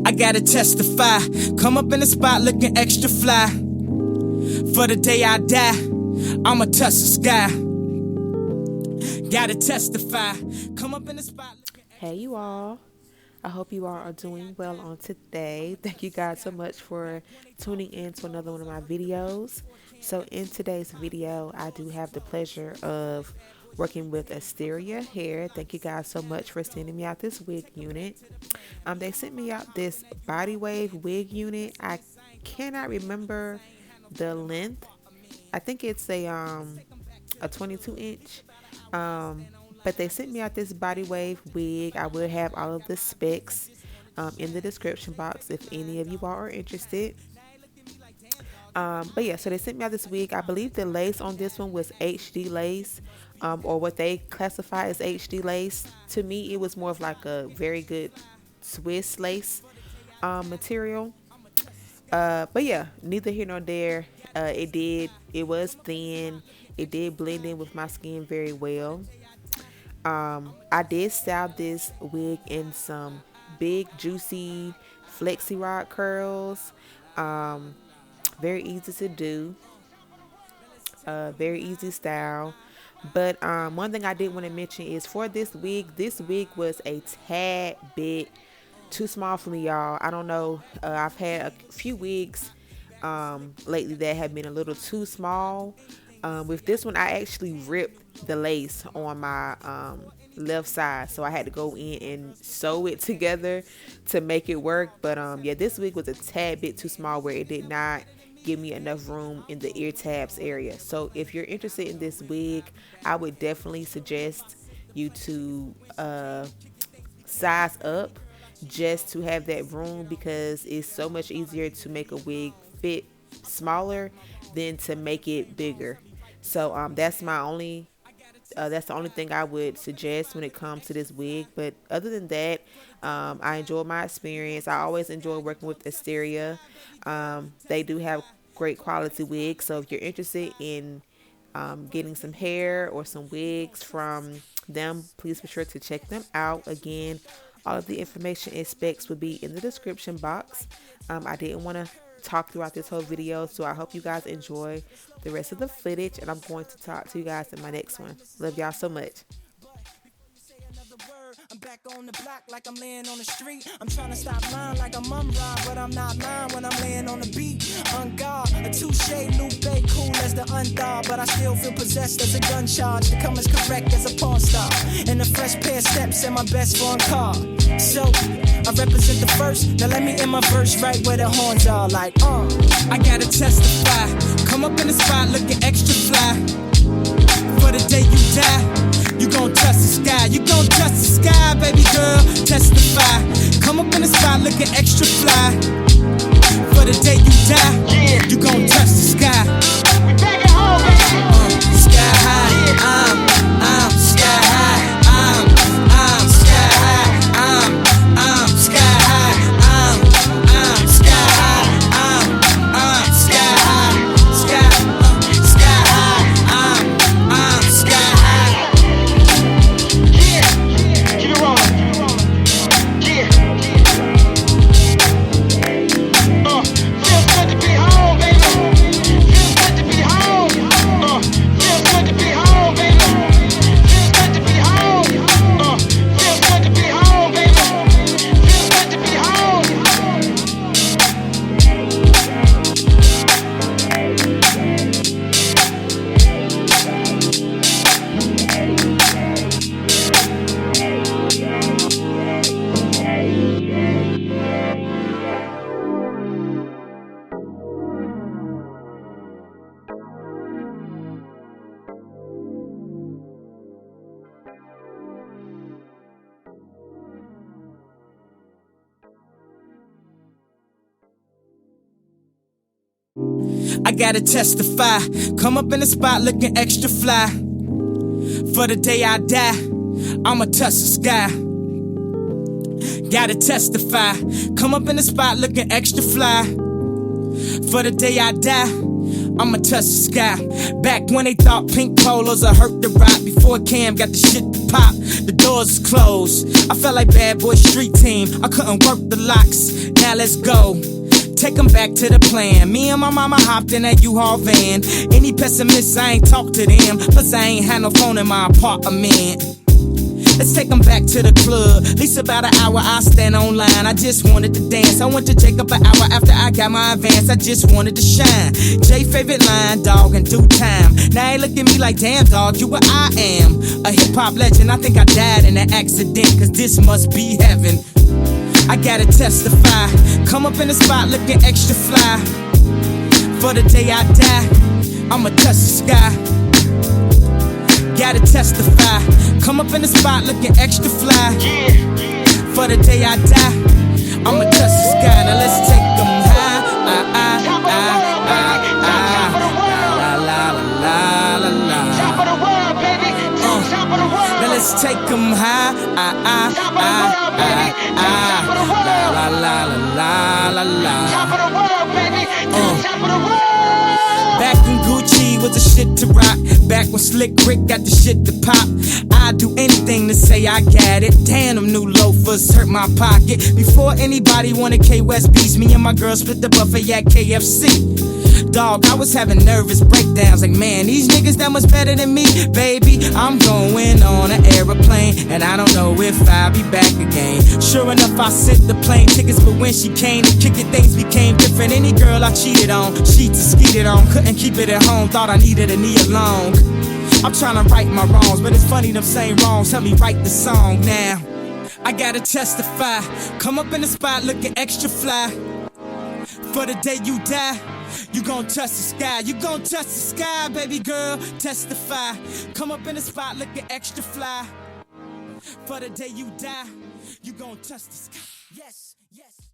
I gotta testify. Come up in the spot looking extra fly. For the day I die, I'ma touch the sky. Gotta testify. Come up in the spot. Hey you all. I hope you all are doing well on today. Thank you guys so much for tuning in to another one of my videos. So in today's video, I do have the pleasure of working with Asteria hair. Thank you guys so much for sending me out this wig unit. They sent me out this body wave wig unit. I cannot remember the length. I think it's a 22 inch. But they sent me out this body wave wig. I will have all of the specs in the description box if any of you all are interested. But yeah, so they sent me out this wig. I believe the lace on this one was HD lace, or what they classify as HD lace. To me, it was more of like a very good Swiss lace material. But yeah, neither here nor there. It was thin. It did blend in with my skin very well. I did style this wig in some big juicy flexi rod curls. Very easy to do, very easy style. But one thing I did want to mention is for this wig was a tad bit too small for me, y'all. I don't know, I've had a few wigs lately that have been a little too small. With this one, I actually ripped the lace on my left side, so I had to go in and sew it together to make it work. But yeah, this wig was a tad bit too small where it did not give me enough room in the ear tabs area. So if you're interested in this wig, I would definitely suggest you to size up just to have that room, because it's so much easier to make a wig fit smaller than to make it bigger. So that's the only thing I would suggest when it comes to this wig. But other than that, I enjoyed my experience. I always enjoy working with Asteria. They do have great quality wigs. So if you're interested in getting some hair or some wigs from them, please be sure to check them out. Again, all of the information and specs will be in the description box. I didn't want to talk throughout this whole video, so I hope you guys enjoy the rest of the footage, and I'm going to talk to you guys in my next one. Love y'all so much. I'm back on the block like I'm laying on the street. I'm trying to stop lying like I'm rob, but I'm not lying when I'm laying on the beat. On guard, a touche, Lupe, cool as the undog, but I still feel possessed as a gun charge. To come as correct as a porn star, and a fresh pair of steps in my best foreign car. So I represent the first. Now let me end my verse right where the horns are. Like, I gotta testify. Come up in the spot looking extra fly. For the day you die, you gon' touch the sky. You gon' touch the sky, baby girl. Testify. Come up in the spot looking extra fly. For the day you die, you gon' touch the sky. We back at home, baby. Sky high. I'm sky high. I'm sky high. I'm sky high. I'm sky high. I'm sky high. Sky high. I'm sky high. Yeah, keep it rolling. Yeah. Feels good to be home, baby. Feels good to be home. Feels good to be home, baby. Feels good to be home. Feels good to be home, baby. Feels good to be home. I gotta testify. Come up in the spot looking extra fly. For the day I die, I'ma touch the sky. Gotta testify. Come up in the spot looking extra fly. For the day I die, I'ma touch the sky. Back when they thought pink polos would hurt the rock. Before Cam got the shit to pop, the doors was closed. I felt like bad boy street team. I couldn't work the locks. Now let's go. Take 'em back to the plan. Me and my mama hopped in that U-Haul van. Any pessimists, I ain't talk to them. Plus I ain't had no phone in my apartment. Let's take 'em back to the club. At least about an hour I stand online. I just wanted to dance. I went to Jacob an hour after I got my advance. I just wanted to shine. Jay favorite line, dog, in due time. Now he look at me like, damn dog, you what I am. A hip hop legend. I think I died in an accident, cause this must be heaven. I gotta testify. Come up in the spot looking extra fly. For the day I die, I'ma touch the sky. Gotta testify. Come up in the spot looking extra fly. For the day I die, I'ma touch the sky. Now let's take 'em high. La la la la la. Top of the world, baby. Top of the world. Now let's take 'em high. Top of the world, baby. Top of the world. La la la la la. Top of the world, baby. Top of the world. Back when Gucci was the shit to rock. Back when Slick Rick got the shit to pop. I'd do anything to say I got it. Damn, them new loafers hurt my pocket. Before anybody wanted K-West beats, me and my girl split the buffet at KFC. Dog, I was having nervous breakdowns. Like, man, these niggas that much better than me. Baby, I'm going on an aeroplane, and I don't know if I'll be back again. Sure enough, I sent the plane tickets, but when she came to kick it, things became different. Any girl I cheated on, she skeeted on. Couldn't keep it at home, thought I needed a knee along. I'm trying to right my wrongs, but it's funny them same wrongs help me write the song now. I gotta testify. Come up in the spot looking extra fly. For the day you die, you gon' touch the sky. You gon' touch the sky, baby girl. Testify. Come up in the spot looking extra fly. For the day you die, you gon' touch the sky. Yes, yes.